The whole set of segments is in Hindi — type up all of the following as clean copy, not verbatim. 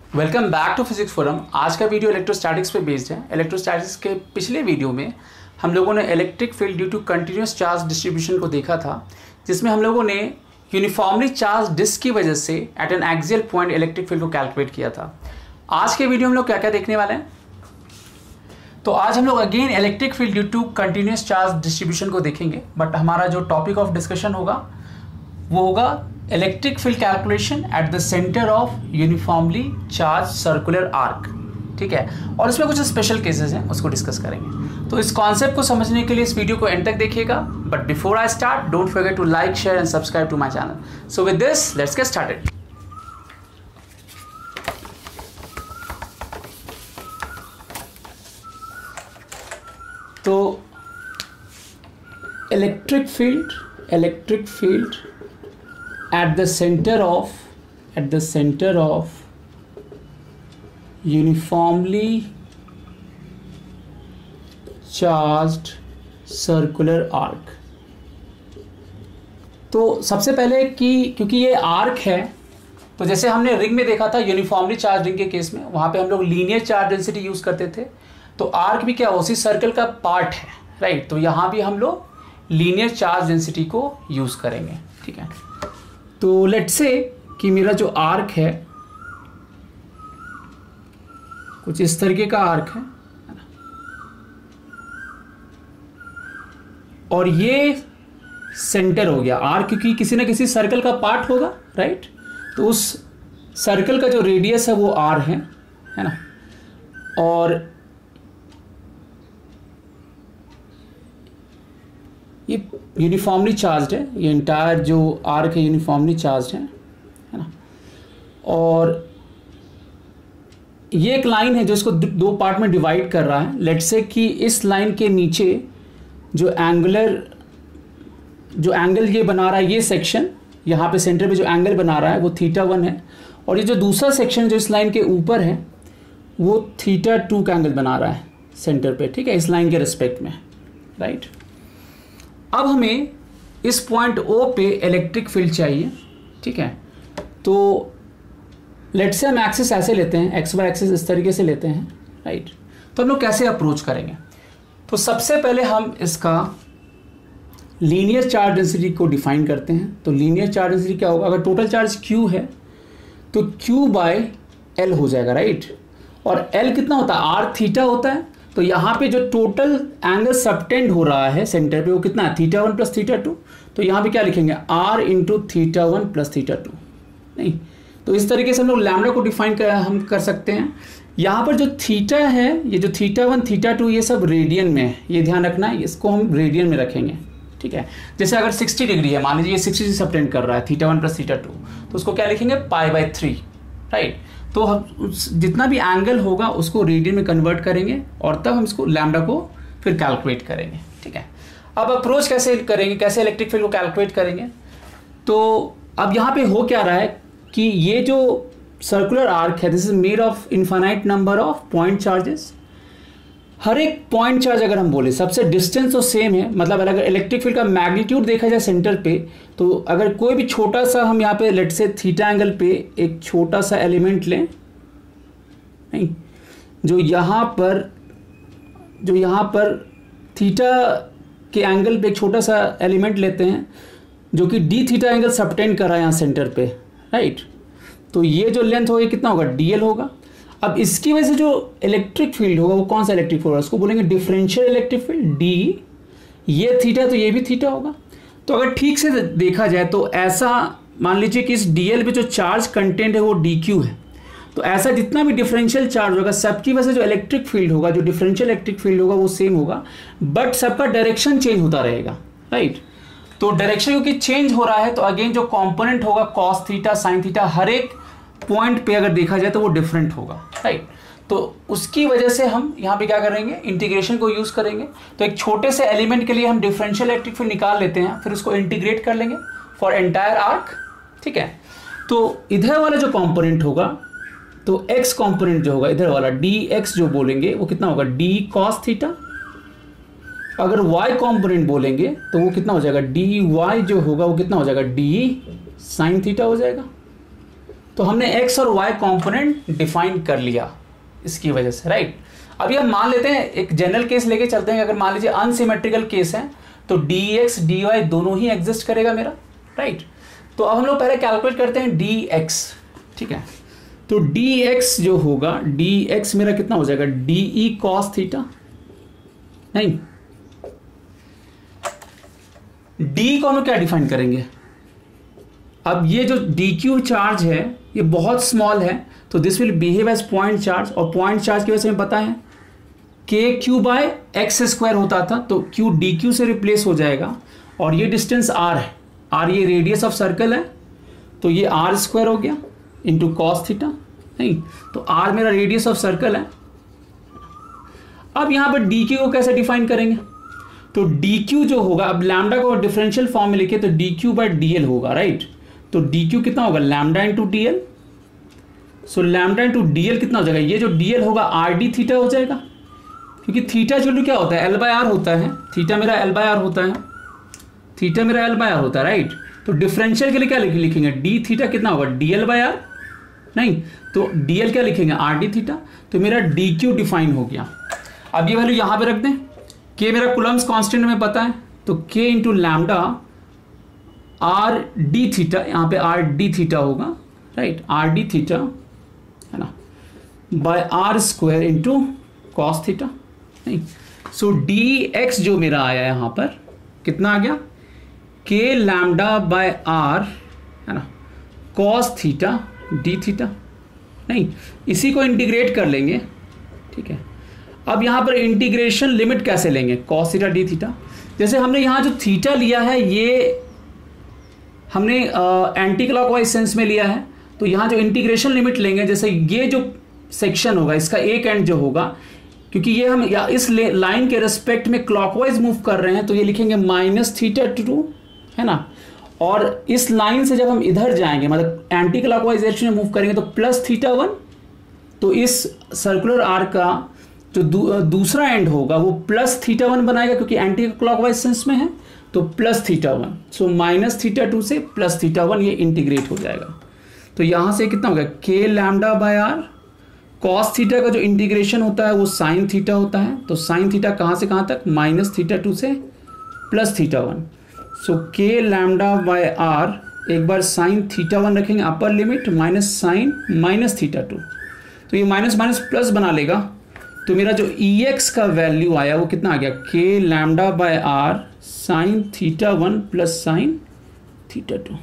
Welcome back to physics forum. आज का वीडियो इलेक्ट्रोस्टैटिक्स पे बेस्ड है। इलेक्ट्रोस्टैटिक्स के पिछले वीडियो में हम लोगों ने electric field due to continuous charge distribution को देखा था, जिसमें हम लोगों ने यूनिफॉर्मली चार्ज डिस्क की वजह से at an axial point electric field को कैलकुलेट किया था। आज के वीडियो में हम लोग क्या क्या देखने वाले हैं, तो आज हम लोग again electric field due to continuous charge distribution को देखेंगे। बट हमारा जो टॉपिक ऑफ डिस्कशन होगा वो होगा electric field calculation at the centre of uniformly charge circular arc. ठीक है, और इसमें कुछ स्पेशल केसेस हैं, उसको डिस्कस करेंगे। तो इस कॉन्सेप्ट को समझने के लिए इस वीडियो को एंड तक देखिएगा। But before I start, don't forget to like, share and subscribe to my channel. So with this let's get started. तो electric field at the center of uniformly charged circular arc। तो सबसे पहले कि क्योंकि ये आर्क है, तो जैसे हमने रिंग में देखा था यूनिफॉर्मली चार्ज रिंग के केस में, वहाँ पे हम लोग लीनियर चार्ज डेंसिटी यूज़ करते थे। तो आर्क भी क्या उसी सर्कल का पार्ट है, राइट। तो यहाँ भी हम लोग लीनियर चार्ज डेंसिटी को यूज़ करेंगे। ठीक है, तो लेट्स से कि मेरा जो आर्क है कुछ इस तरीके का आर्क है ना, और ये सेंटर हो गया आर्क, क्योंकि किसी ना किसी सर्कल का पार्ट होगा, राइट। तो उस सर्कल का जो रेडियस है वो आर है ना, और ये यूनिफॉर्मली चार्ज है, ये इंटायर जो आर्क है यूनिफॉर्मली चार्ज है ना। और ये एक लाइन है जो इसको दो पार्ट में डिवाइड कर रहा है। लेट्स से कि इस लाइन के नीचे जो एंगल ये बना रहा है, ये सेक्शन यहाँ पे सेंटर पे जो एंगल बना रहा है वो θ1 है, और ये जो दूसरा सेक्शन जो इस लाइन के ऊपर है वो θ2 का एंगल बना रहा है सेंटर पे। ठीक है, इस लाइन के रिस्पेक्ट में, राइट। अब हमें इस पॉइंट O पे इलेक्ट्रिक फील्ड चाहिए। ठीक है, तो लेट्स से हम एक्सिस ऐसे लेते हैं, XY एक्सिस इस तरीके से लेते हैं, राइट। तो हम लोग कैसे अप्रोच करेंगे, तो सबसे पहले हम इसका लीनियर चार्ज डेंसिटी को डिफाइन करते हैं। तो लीनियर चार्ज डेंसिटी क्या होगा, अगर टोटल चार्ज Q है तो Q/L हो जाएगा, राइट। और L कितना होता है, R θ होता है। तो यहाँ पे जो टोटल एंगल सबटेंड हो रहा है सेंटर पे वो कितना है, θ1 + θ2। तो यहाँ पे क्या लिखेंगे, R × θ1 + θ2। नहीं, तो इस तरीके से हम लोग लैम्डा को डिफाइन कर सकते हैं। यहाँ पर जो थीटा है, ये जो θ1 θ2 ये सब रेडियन में है, ये ध्यान रखना है, इसको हम रेडियन में रखेंगे। ठीक है, जैसे अगर 60 डिग्री है, मान लीजिए ये 60 से सबटेंड कर रहा है, θ1 + θ2, तो उसको क्या लिखेंगे, π/3, राइट। तो हम जितना भी एंगल होगा उसको रेडियन में कन्वर्ट करेंगे और तब हम इसको लैम्डा को फिर कैलकुलेट करेंगे। ठीक है, अब अप्रोच कैसे करेंगे, कैसे इलेक्ट्रिक फील्ड को कैलकुलेट करेंगे। तो अब यहाँ पे हो क्या रहा है कि ये जो सर्कुलर आर्क है, this is made of infinite number of point charges. हर एक पॉइंट चार्ज अगर हम बोले सबसे डिस्टेंस तो सेम है, मतलब अगर इलेक्ट्रिक फील्ड का मैग्नीट्यूड देखा जाए सेंटर पे, तो अगर कोई भी छोटा सा हम यहाँ पे लेट से थीटा एंगल पे एक छोटा सा एलिमेंट लें, नहीं, जो यहाँ पर थीटा के एंगल पे एक छोटा सा एलिमेंट लेते हैं जो कि d θ एंगल सबटेंड कर रहा है यहाँ सेंटर पे, राइट। तो ये जो लेंथ होगी कितना होगा, dl होगा। अब इसकी वजह से जो इलेक्ट्रिक फील्ड होगा वो कौन सा इलेक्ट्रिक फील्ड होगा, उसको बोलेंगे डिफरेंशियल इलेक्ट्रिक फील्ड, d। ये थीटा तो ये भी थीटा होगा। तो अगर ठीक से देखा जाए तो ऐसा मान लीजिए कि इस dl पे जो चार्ज कंटेंट है वो dq है। तो ऐसा जितना भी डिफरेंशियल चार्ज होगा सबकी वजह से जो इलेक्ट्रिक फील्ड होगा, जो डिफरेंशियल इलेक्ट्रिक फील्ड होगा वो सेम होगा, बट सबका डायरेक्शन चेंज होता रहेगा, राइट। तो डायरेक्शन क्योंकि चेंज हो रहा है तो अगेन जो कॉम्पोनेंट होगा cos θ sin θ हर एक पॉइंट पे अगर देखा जाए तो वो डिफरेंट होगा, राइट। तो उसकी वजह से हम यहाँ पे क्या करेंगे, इंटीग्रेशन को यूज करेंगे। तो एक छोटे से एलिमेंट के लिए हम डिफरेंशियल इलेक्ट्रिक फील्ड निकाल लेते हैं, फिर उसको इंटीग्रेट कर लेंगे फॉर एंटायर आर्क। ठीक है, तो इधर वाला जो कॉम्पोनेंट होगा, तो x कॉम्पोनेंट जो होगा इधर वाला dx जो बोलेंगे वो कितना होगा, d cos θ। अगर y कॉम्पोनेंट बोलेंगे तो वो कितना हो जाएगा, dy जो होगा वो कितना हो जाएगा, d sin θ हो जाएगा। तो हमने एक्स और वाई कंपोनेंट डिफाइन कर लिया इसकी वजह से, राइट। अभी हम मान लेते हैं एक जनरल केस लेके चलते हैं, अगर मान लीजिए अनसिमेट्रिकल केस है तो dx dy दोनों ही एग्जिस्ट करेगा मेरा, राइट। तो अब हम लोग पहले कैलकुलेट करते हैं dx, ठीक है। तो dx जो होगा, dx मेरा कितना हो जाएगा, de cos थीटा, नहीं d को हम लोग क्या डिफाइन करेंगे, अब ये जो dq चार्ज है ये बहुत स्मॉल है तो this will behave as point charge, और पॉइंट चार्ज की वजह से हमें पता है kq बाय एक्स स्क्वायर होता था तो q dq से रिप्लेस हो जाएगा, और ये डिस्टेंस r है, r ये रेडियस ऑफ सर्कल है तो ये r स्क्वायर हो गया इंटू कॉस थीटा, नहीं तो r मेरा रेडियस ऑफ सर्कल है। अब यहाँ पर dq को कैसे डिफाइन करेंगे, तो dq जो होगा, अब लैम्डा को डिफरेंशियल फॉर्म में लिखे तो dq बाय dl होगा, राइट। तो dq कितना होगा, लैम्डा इंटू dl, सो लैम्डा इंटू dl कितना हो जाएगा, ये जो dl होगा rd थीटा हो जाएगा, क्योंकि थीटा जो क्या होता है, l बाय आर होता है, थीटा मेरा l बाय आर होता है, थीटा मेरा l बाय आर होता है, राइट। तो डिफरेंशियल के लिए क्या लिखेंगे, d थीटा कितना होगा, dl बाय आर, नहीं तो dl क्या लिखेंगे, rd थीटा, तो मेरा dq डिफाइन हो गया। अब ये वैल्यू यहाँ पे रख दें, k मेरा कूलम्स कांस्टेंट में पता है तो k into lambda r d theta, यहाँ पे आर डी थीटा होगा, राइट, आर डी थीटा है ना, by r square into cos theta, नहीं सो डी एक्स जो मेरा आया यहाँ पर कितना आ गया, k लैम्डा बाय आर है ना, कॉस थीटा डी थीटा, नहीं इसी को इंटीग्रेट कर लेंगे, ठीक है। अब यहाँ पर इंटीग्रेशन लिमिट कैसे लेंगे, कॉस थीटा डी थीटा, जैसे हमने यहाँ जो थीटा लिया है ये हमने एंटी क्लॉकवाइज सेंस में लिया है, तो यहाँ जो इंटीग्रेशन लिमिट लेंगे, जैसे ये जो सेक्शन होगा इसका एक एंड जो होगा, क्योंकि ये हम या इस लाइन के रिस्पेक्ट में क्लॉकवाइज मूव कर रहे हैं तो ये लिखेंगे माइनस थीटा टू, है ना, और इस लाइन से जब हम इधर जाएंगे मतलब एंटी क्लॉकवाइज डायरेक्शन में मूव करेंगे तो प्लस थीटा वन, तो इस सर्कुलर आर्क का जो दूसरा एंड होगा वो प्लस थीटा वन बनाएगा क्योंकि एंटी क्लॉकवाइज सेंस में है, तो plus theta one, so minus theta two से प्लस थीटा वन ये इंटीग्रेट हो जाएगा। तो यहाँ से कितना होगा, k lambda by r, cos theta का जो इंटीग्रेशन होता है वो साइन थीटा होता है, तो साइन थीटा कहाँ से कहाँ तक, माइनस थीटा टू से प्लस थीटा वन, सो के लैम्डा बाय आर, एक बार साइन थीटा वन रखेंगे upper limit minus sine minus theta two, तो ये माइनस माइनस प्लस बना लेगा, तो मेरा जो EX का वैल्यू आया वो कितना आ गया, k lambda by r sine theta one plus sine theta two,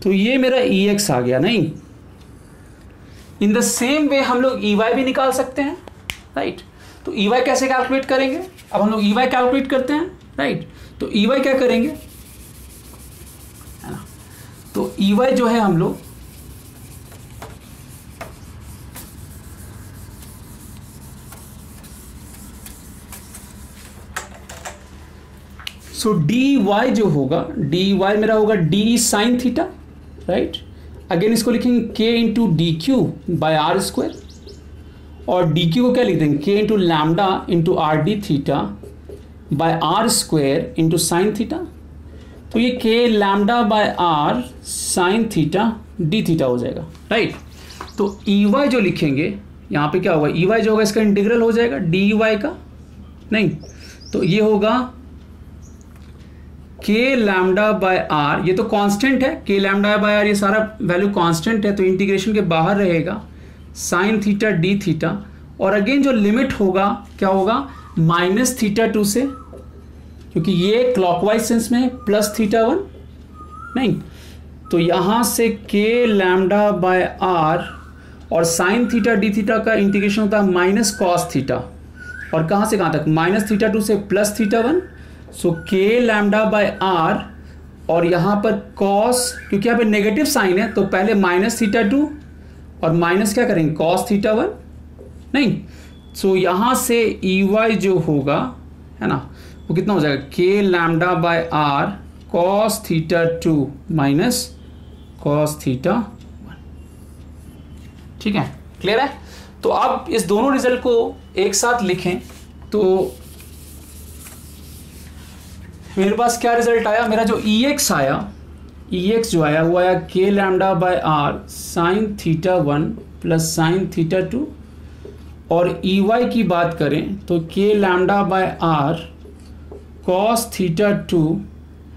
तो ये मेरा EX आ गया, नहीं। इन द सेम वे हम लोग EY भी निकाल सकते हैं, राइट। तो EY कैसे कैलकुलेट करेंगे, अब हम लोग EY कैलकुलेट करते हैं, राइट। तो EY क्या करेंगे, है ना, तो EY जो है हम लोग सो डी वाई जो होगा, डी वाई मेरा होगा d sine theta, right. Again इसको लिखेंगे k into d q by r square, और डी क्यू को क्या लिख देंगे, k into lambda into r d theta by r square into sine theta, तो ये k lambda by r sine theta d theta हो जाएगा, राइट। तो ई वाई जो लिखेंगे यहाँ पे क्या होगा, ई वाई जो होगा इसका इंटीग्रल हो जाएगा डी वाई का, नहीं तो ये होगा के लैम्डा बाय आर, ये तो कांस्टेंट है, के लैम्डा बाय आर ये सारा वैल्यू कांस्टेंट है तो इंटीग्रेशन के बाहर रहेगा साइन थीटा डी थीटा, और अगेन जो लिमिट होगा क्या होगा, माइनस थीटा टू से, क्योंकि ये क्लॉकवाइज सेंस में है, प्लस थीटा वन, नहीं तो यहाँ से के लैम्डा बाय आर और साइन थीटा डी थीटा का इंटीग्रेशन होता है माइनस कॉस थीटा, और कहाँ से कहाँ तक, माइनस थीटा टू से प्लस थीटा वन, सो के लैम्डा बाय आर, और यहाँ पर कॉस, क्योंकि यहाँ पे नेगेटिव साइन है तो पहले माइनस थीटा टू और माइनस क्या करेंगे कॉस थीटा वन, नहीं सो यहाँ से ई वाई जो होगा है ना वो कितना हो जाएगा, k lambda by r cos theta two minus cos theta one, ठीक है, क्लियर है। तो अब इस दोनों रिजल्ट को एक साथ लिखें तो मेरे पास क्या रिजल्ट आया, मेरा जो EX आया EX जो आया वो आया k lambda by r sine theta 1 plus sine theta 2, और EY की बात करें तो k lambda by r cos theta 2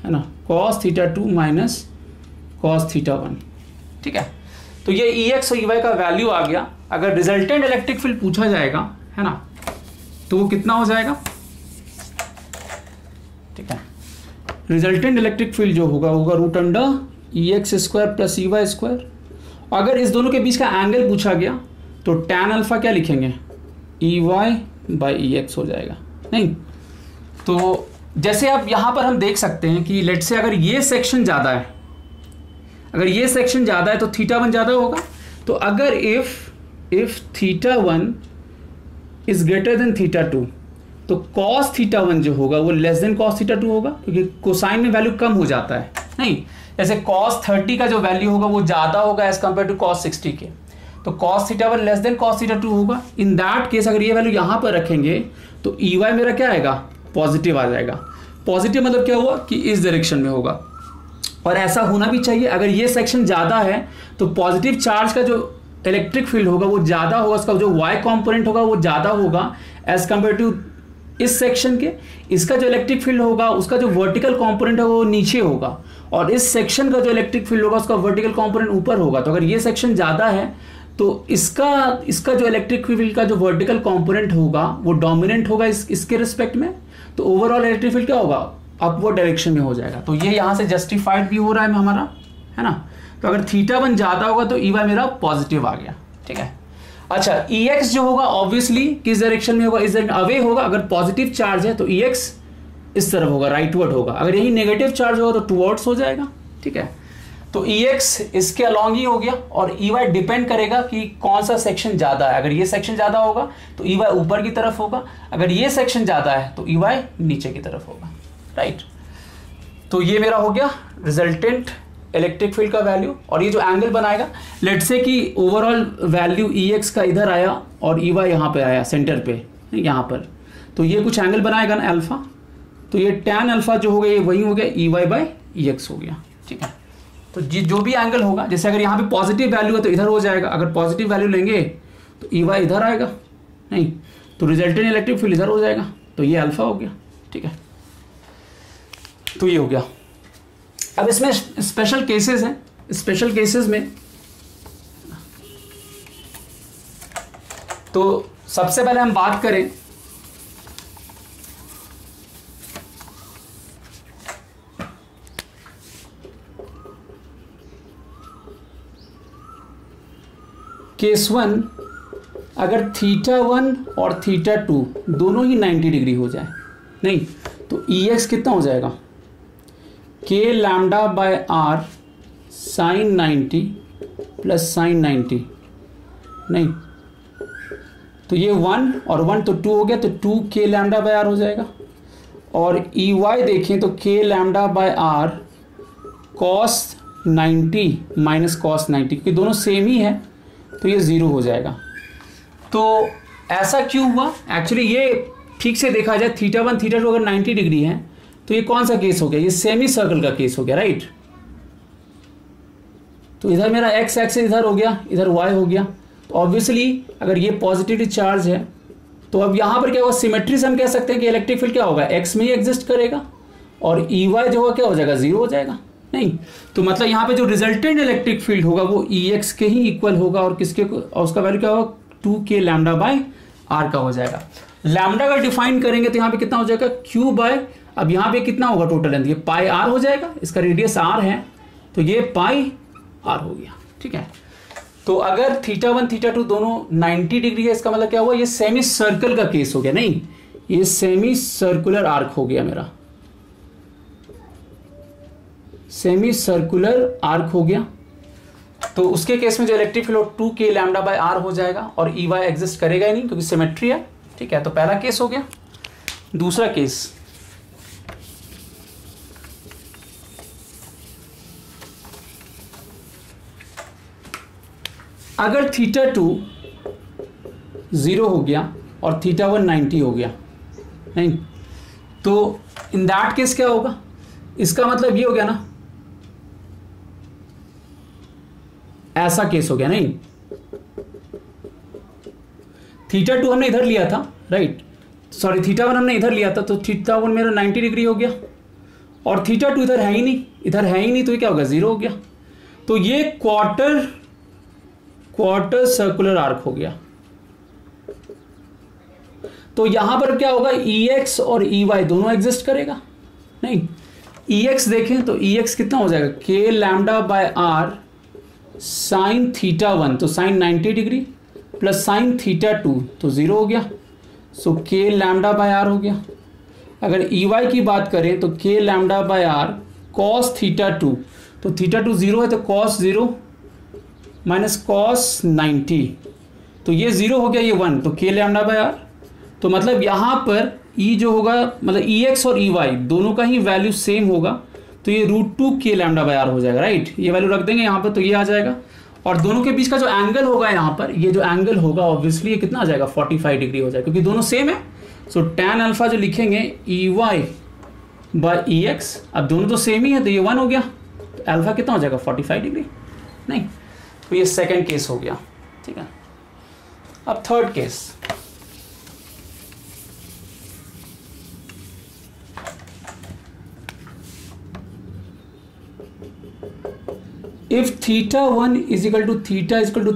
है ना, cos theta 2 minus cos theta 1। ठीक है, तो ये EX और EY का वैल्यू आ गया। अगर रिजल्टेंट इलेक्ट्रिक फील्ड पूछा जाएगा है ना, तो वो कितना हो जाएगा? ठीक है, रिजल्टेंट इलेक्ट्रिक फील्ड जो होगा root under EX square plus EY square. अगर इस दोनों के बीच का एंगल पूछा गया तो tan अल्फा क्या लिखेंगे? EY बाई EX हो जाएगा। नहीं तो जैसे अब यहाँ पर हम देख सकते हैं कि लेट से अगर ये सेक्शन ज़्यादा है, अगर ये सेक्शन ज़्यादा है तो थीटा 1 ज़्यादा होगा। तो अगर if theta 1 is greater than theta 2 तो कॉस थीटा 1 जो होगा वो लेस देन कॉस थीटा 2 होगा, क्योंकि कोसाइन में वैल्यू कम हो जाता है। नहीं, जैसे कॉस 30 का जो वैल्यू होगा वो ज़्यादा होगा एज कम्पेयर टू कॉस 60 के, तो cos theta 1 less than cos theta 2 होगा। इन दैट केस अगर ये वैल्यू यहाँ पर रखेंगे तो EY मेरा क्या आएगा? पॉजिटिव आ जाएगा। पॉजिटिव मतलब क्या हुआ कि इस डायरेक्शन में होगा, और ऐसा होना भी चाहिए। अगर ये सेक्शन ज़्यादा है तो पॉजिटिव चार्ज का जो इलेक्ट्रिक फील्ड होगा वो ज़्यादा होगा, उसका जो Y कॉम्पोनेंट होगा वो ज़्यादा होगा एज कम्पेयर टू इस सेक्शन के। इसका जो इलेक्ट्रिक फील्ड होगा उसका जो वर्टिकल कॉम्पोनेंट है वो नीचे होगा, और इस सेक्शन का जो इलेक्ट्रिक फील्ड होगा उसका वर्टिकल कॉम्पोनेंट ऊपर होगा। तो अगर ये सेक्शन ज़्यादा है तो इसका जो इलेक्ट्रिक फील्ड का जो वर्टिकल कॉम्पोनेंट होगा वो डोमिनेंट होगा इसके रिस्पेक्ट में, तो ओवरऑल इलेक्ट्रिक फील्ड क्या होगा? अपवर्ड डायरेक्शन में हो जाएगा। तो ये यहाँ से जस्टिफाइड भी हो रहा है हमारा, है ना। तो अगर थीटा 1 ज़्यादा होगा तो EY मेरा पॉजिटिव आ गया। ठीक है, अच्छा EX जो होगा ऑब्वियसली किस डायरेक्शन में होगा? इस डायरेक्शन अवे होगा। अगर पॉजिटिव चार्ज है तो EX इस तरफ होगा, राइटवर्ड होगा। अगर यही नेगेटिव चार्ज होगा तो टुवर्ड्स हो जाएगा। ठीक है, तो EX इसके अलॉन्ग ही हो गया, और EY डिपेंड करेगा कि कौन सा सेक्शन ज़्यादा है। अगर ये सेक्शन ज़्यादा होगा तो EY ऊपर की तरफ होगा, अगर ये सेक्शन ज़्यादा है तो EY नीचे की तरफ होगा। राइट, तो ये मेरा हो गया रिजल्टेंट इलेक्ट्रिक फील्ड का वैल्यू। और ये जो एंगल बनाएगा, लेट्स से कि ओवरऑल वैल्यू EX का इधर आया और EY यहाँ पे आया सेंटर पे, यहाँ पर, तो ये कुछ एंगल बनाएगा ना अल्फा, तो ये tan अल्फा जो हो गया ये वही हो गया EY बाई EX हो गया। ठीक है, तो जो भी एंगल होगा, जैसे अगर यहाँ पे पॉजिटिव वैल्यू है तो इधर हो जाएगा, अगर पॉजिटिव वैल्यू लेंगे तो EY इधर आएगा, नहीं तो रिजल्टेंट इलेक्ट्रिक फील्ड इधर हो जाएगा, तो ये अल्फा हो गया। ठीक है, तो ये हो गया। अब इसमें स्पेशल केसेस हैं। स्पेशल केसेस में तो सबसे पहले हम बात करें केस 1, अगर थीटा 1 और थीटा 2 दोनों ही 90 डिग्री हो जाए, नहीं तो EX कितना हो जाएगा? k lambda by r sine 90 plus sine 90, नहीं तो ये 1 और 1 तो 2 हो गया, तो 2k लैम्डा बाय आर हो जाएगा। और EY देखें तो k lambda by r cos 90 minus cos 90, क्योंकि दोनों सेम ही है तो ये 0 हो जाएगा। तो ऐसा क्यों हुआ? एक्चुअली ये ठीक से देखा जाए थीटा 1 थीटा 2 अगर 90 डिग्री है तो ये कौन सा केस हो गया? ये सेमी सर्कल का केस हो गया, राइट। तो इधर मेरा एक्स एक्सिस इधर हो गया, इधर वाई हो गया। तो ऑब्वियसली अगर ये पॉजिटिव चार्ज है तो अब यहाँ पर क्या होगा? सिमेट्री से हम कह सकते हैं कि इलेक्ट्रिक फील्ड क्या होगा? एक्स में ही एग्जिस्ट करेगा, और EY जो होगा क्या हो जाएगा? 0 हो जाएगा। नहीं तो मतलब यहाँ पे जो रिजल्टेंट इलेक्ट्रिक फील्ड होगा वो EX के ही इक्वल होगा, और किसके, और उसका वैल्यू क्या होगा? 2k लैम्डा बाय आर का हो जाएगा। लैम्डा का डिफाइन करेंगे तो यहाँ पे कितना हो जाएगा? Q बाय, अब यहाँ पे कितना होगा टोटल लेंथ? ये पाई आर हो जाएगा, इसका रेडियस r है तो ये पाई आर हो गया। ठीक है, तो अगर थीटा 1 थीटा 2 दोनों 90 डिग्री है, इसका मतलब क्या हुआ? ये सेमी सर्कल का केस हो गया। नहीं, ये सेमी सर्कुलर आर्क हो गया मेरा, सेमी सर्कुलर आर्क हो गया। तो उसके केस में जो electric field 2k lambda by r हो जाएगा, और EY एग्जिस्ट करेगा ही नहीं क्योंकि सिमेट्री है। ठीक है, तो पहला केस हो गया। दूसरा केस, अगर थीटा 2 0 हो गया और थीटा 1 90 हो गया, नहीं तो इन दैट केस क्या होगा? इसका मतलब ये हो गया ना ऐसा केस हो गया, नहीं थीटा 2 हमने इधर लिया था, राइट, सॉरी थीटा 1 हमने इधर लिया था, तो थीटा 1 मेरा 90 डिग्री हो गया और थीटा 2 इधर है ही नहीं, इधर है ही नहीं, तो ये क्या होगा, 0 हो गया। तो ये क्वार्टर सर्कुलर आर्क हो गया। तो यहां पर क्या होगा, EX और EY दोनों एग्जिस्ट करेगा, नहीं EX देखें तो EX कितना हो जाएगा, K lambda by R sine theta 1, तो sine 90 degree plus sine theta 2, तो 0 हो गया। So K lambda by R हो गया। अगर EY की बात करें तो K lambda by R cos theta 2, तो थीटा 2 0 है, तो कॉस 0 माइनस कॉस 90, तो ये 0 हो गया, ये 1, तो K लैम्डा बाय R। तो मतलब यहाँ पर E जो होगा, मतलब EX और EY दोनों का ही वैल्यू सेम होगा, तो ये √2 K लैम्डा बाय R हो जाएगा, राइट। ये वैल्यू रख देंगे यहाँ पर, तो ये आ जाएगा। और दोनों के बीच का जो एंगल होगा यहाँ पर, ये जो एंगल होगा ऑब्वियसली ये कितना आ जाएगा, 45 डिग्री हो जाएगा, क्योंकि दोनों सेम है। सो tan अल्फा जो लिखेंगे EY बाय EX, अब दोनों तो सेम ही है, तो ये 1 हो गया, तो अल्फा कितना हो जाएगा, 45 डिग्री, नहीं। तो ये सेकंड केस हो गया, ठीक है। अब third case, if theta 1 is equal to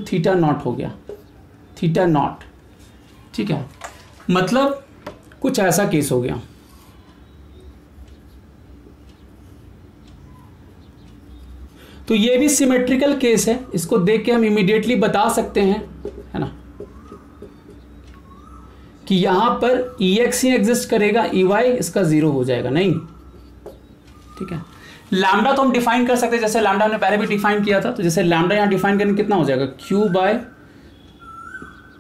theta not हो गया, थीटा नॉट, ठीक है, मतलब कुछ ऐसा केस हो गया। तो ये भी सिमेट्रिकल केस है, इसको देख के हम इमीडिएटली बता सकते हैं, है ना, कि यहां पर EX ही एग्जिस्ट करेगा, EY इसका 0 हो जाएगा, नहीं, ठीक है। लैम्डा तो हम डिफाइन कर सकते हैं, जैसे लैम्डा हमने पहले भी डिफाइन किया था, तो जैसे लैम्डा यहां डिफाइन करने कितना हो जाएगा, Q बाय,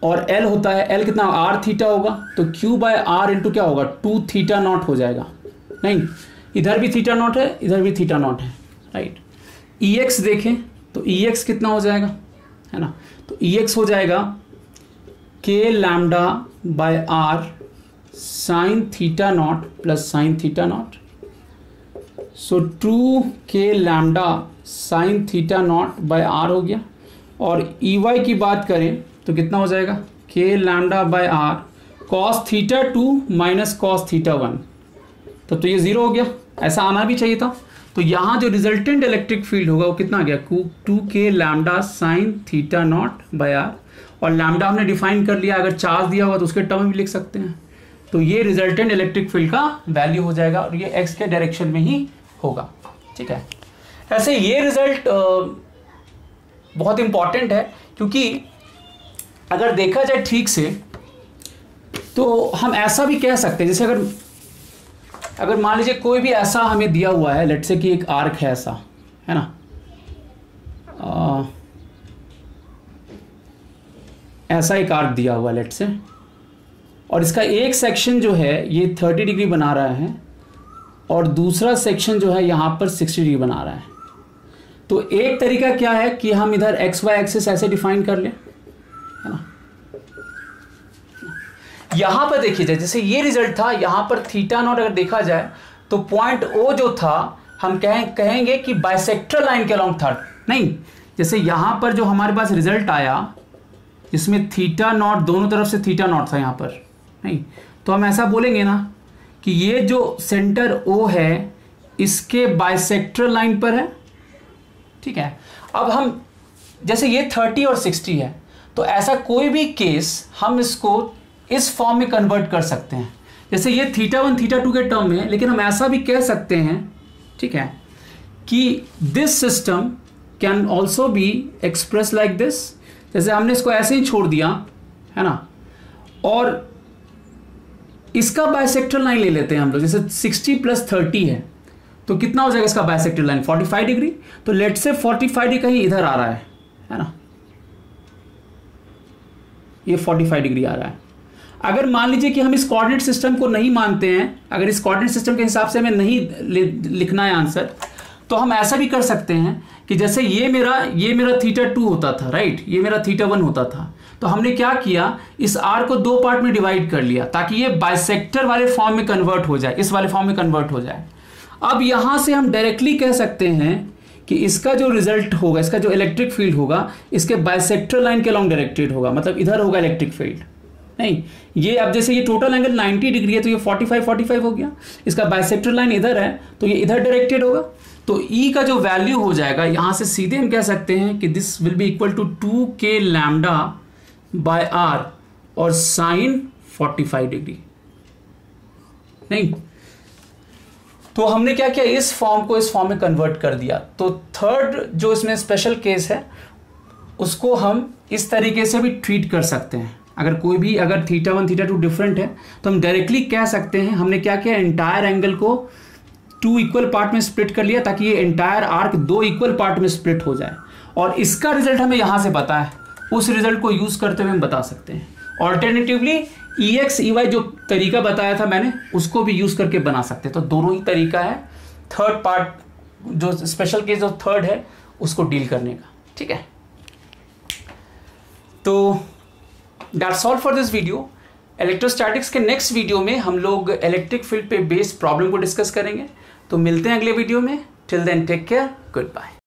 और L होता है, L कितना R थीटा होगा, तो Q बाय R इंटू क्या होगा, 2 थीटा नॉट हो जाएगा, नहीं, इधर भी थीटा नॉट है, इधर भी थीटा नॉट है, राइट। EX देखें तो EX कितना हो जाएगा, है ना, तो EX हो जाएगा K lambda by R sine theta not plus sine theta not, so 2K lambda sine theta not by R हो गया। और EY की बात करें तो कितना हो जाएगा, K lambda by R cos theta 2 minus cos theta 1, तो ये 0 हो गया, ऐसा आना भी चाहिए था। तो यहाँ जो रिजल्टेंट इलेक्ट्रिक फील्ड होगा वो कितना आ गया, 2K lambda sine theta not by R, और लैम्डा हमने डिफाइन कर लिया, अगर चार्ज दिया हुआ तो उसके टर्म भी लिख सकते हैं। तो ये रिजल्टेंट इलेक्ट्रिक फील्ड का वैल्यू हो जाएगा, और ये x के डायरेक्शन में ही होगा, ठीक है। ऐसे ये रिजल्ट बहुत इंपॉर्टेंट है, क्योंकि अगर देखा जाए ठीक से तो हम ऐसा भी कह सकते हैं, जैसे अगर मान लीजिए कोई भी ऐसा हमें दिया हुआ है, लेट्स से कि एक आर्क है ऐसा, है ना, ऐसा एक आर्क दिया हुआ है लेट्स से, और इसका एक सेक्शन जो है ये 30 डिग्री बना रहा है और दूसरा सेक्शन जो है यहाँ पर 60 डिग्री बना रहा है। तो एक तरीका क्या है कि हम इधर XY एक्सिस ऐसे डिफाइन कर लें, है ना। यहाँ पर देखिए जाए, जैसे ये रिजल्ट था, यहाँ पर थीटा नॉट अगर देखा जाए तो पॉइंट O जो था हम कहेंगे कि बाइसेक्टर लाइन के अलॉन्ग था, नहीं, जैसे यहाँ पर जो हमारे पास रिजल्ट आया जिसमें थीटा नॉट दोनों तरफ से थीटा नॉट था यहाँ पर, नहीं, तो हम ऐसा बोलेंगे ना कि ये जो सेंटर O है इसके बाइसेक्टर लाइन पर है, ठीक है। अब हम जैसे ये 30 और 60 है, तो ऐसा कोई भी केस हम इसको इस फॉर्म में कन्वर्ट कर सकते हैं, जैसे ये थीटा 1 थीटा 2 के टर्म में, लेकिन हम ऐसा भी कह सकते हैं, ठीक है, कि this system can also be express like this, जैसे हमने इसको ऐसे ही छोड़ दिया, है ना, और इसका बाइसेक्टर लाइन ले लेते हैं हम लोग, जैसे 60 + 30 है, तो कितना हो जाएगा इसका बाइसेक्टर लाइन, 45 डिग्री, तो लेट से 45 डिग्री कहीं इधर आ रहा है ना, ये 45 डिग्री आ रहा है। अगर मान लीजिए कि हम इस कोऑर्डिनेट सिस्टम को नहीं मानते हैं, अगर इस कोऑर्डिनेट सिस्टम के हिसाब से हमें नहीं लिखना है आंसर, तो हम ऐसा भी कर सकते हैं कि जैसे ये मेरा थीटा 2 होता था, राइट, ये मेरा थीटा 1 होता था, तो हमने क्या किया, इस आर को 2 पार्ट में डिवाइड कर लिया ताकि ये बाइसेक्टर वाले फॉर्म में कन्वर्ट हो जाए, इस वाले फॉर्म में कन्वर्ट हो जाए। अब यहां से हम डायरेक्टली कह सकते हैं कि इसका जो रिजल्ट होगा, इसका जो इलेक्ट्रिक फील्ड होगा, इसके बाइसेक्टर लाइन के अलॉन्ग डायरेक्टेड होगा, मतलब इधर होगा इलेक्ट्रिक फील्ड। नहीं, ये अब जैसे ये टोटल एंगल 90 डिग्री है तो ये 45 हो गया, इसका बाइसेक्टर लाइन इधर है तो ये इधर डायरेक्टेड होगा। तो E का जो वैल्यू हो जाएगा यहां से सीधे हम कह सकते हैं कि this will be equal to 2k lambda by r और साइन 45 डिग्री। नहीं, तो हमने क्या किया, इस फॉर्म को इस फॉर्म में कन्वर्ट कर दिया। तो थर्ड जो इसमें स्पेशल केस है उसको हम इस तरीके से भी ट्रीट कर सकते हैं। अगर कोई भी अगर θ1 θ2 डिफरेंट है तो हम डायरेक्टली कह सकते हैं हमने क्या किया, एंटायर एंगल को 2 इक्वल पार्ट में स्प्लिट कर लिया ताकि ये एंटायर आर्क 2 इक्वल पार्ट में स्प्लिट हो जाए, और इसका रिजल्ट हमें यहां से पता है, उस रिजल्ट को यूज करते हुए हम बता सकते हैं। ऑल्टरनेटिवली EX EY जो तरीका बताया था मैंने उसको भी यूज करके बना सकते हैं। तो दोनों ही तरीका है थर्ड पार्ट जो स्पेशल केस जो थर्ड है उसको डील करने का। ठीक है, तो that's all for this video. Electrostatics के नेक्स्ट वीडियो में हम लोग इलेक्ट्रिक फील्ड पे बेस्ड प्रॉब्लम को डिस्कस करेंगे। तो मिलते हैं अगले वीडियो में। Till then take care, good bye.